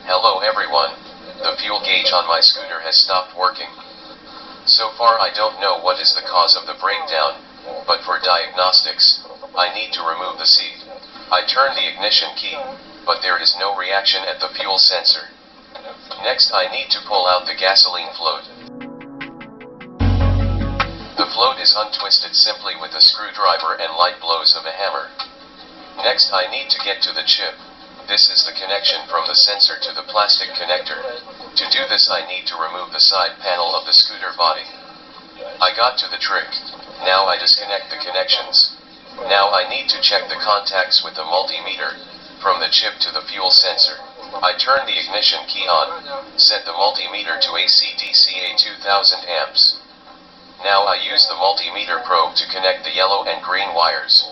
Hello everyone, the fuel gauge on my scooter has stopped working. So far I don't know what is the cause of the breakdown, but for diagnostics, I need to remove the seat. I turn the ignition key, but there is no reaction at the fuel sensor. Next I need to pull out the gasoline float. The float is untwisted simply with a screwdriver and light blows of a hammer. Next I need to get to the chip. This is the connection from the sensor to the plastic connector. To do this I need to remove the side panel of the scooter body. I got to the trick. Now I disconnect the connections. Now I need to check the contacts with the multimeter, from the chip to the fuel sensor. I turn the ignition key on, set the multimeter to AC DCA 2000 amps. Now I use the multimeter probe to connect the yellow and green wires.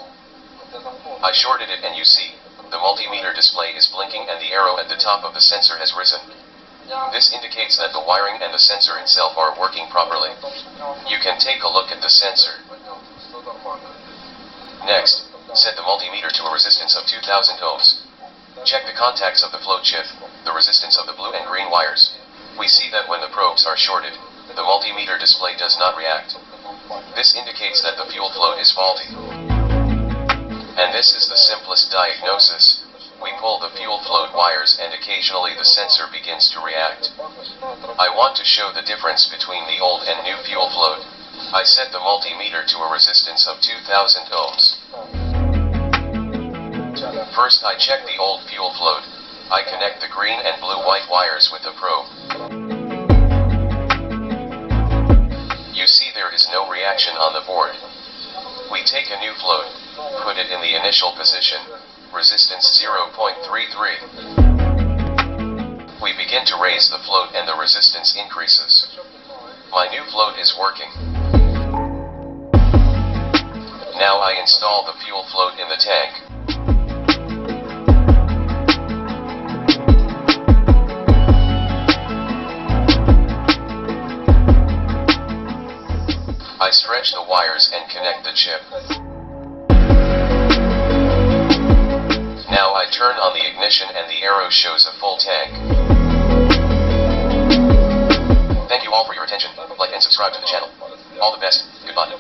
I shorted it and you see, the multimeter display is blinking and the arrow at the top of the sensor has risen. This indicates that the wiring and the sensor itself are working properly. You can take a look at the sensor. Next, set the multimeter to a resistance of 2000 ohms. Check the contacts of the float chip, the resistance of the blue and green wires. We see that when the probes are shorted, the multimeter display does not react. This indicates that the fuel float is faulty. And this is the simplest diagnosis. We pull the fuel float wires and occasionally the sensor begins to react. I want to show the difference between the old and new fuel float. I set the multimeter to a resistance of 2000 ohms. First I check the old fuel float. I connect the green and blue-white wires with the probe. You see there is no reaction on the board. We take a new float, put it in the initial position, resistance 0.33. We begin to raise the float and the resistance increases. My new float is working. Now I install the fuel float in the tank. I stretch the wires and connect the chip. Now I turn on the ignition and the arrow shows a full tank. Thank you all for your attention. Like and subscribe to the channel. All the best. Goodbye.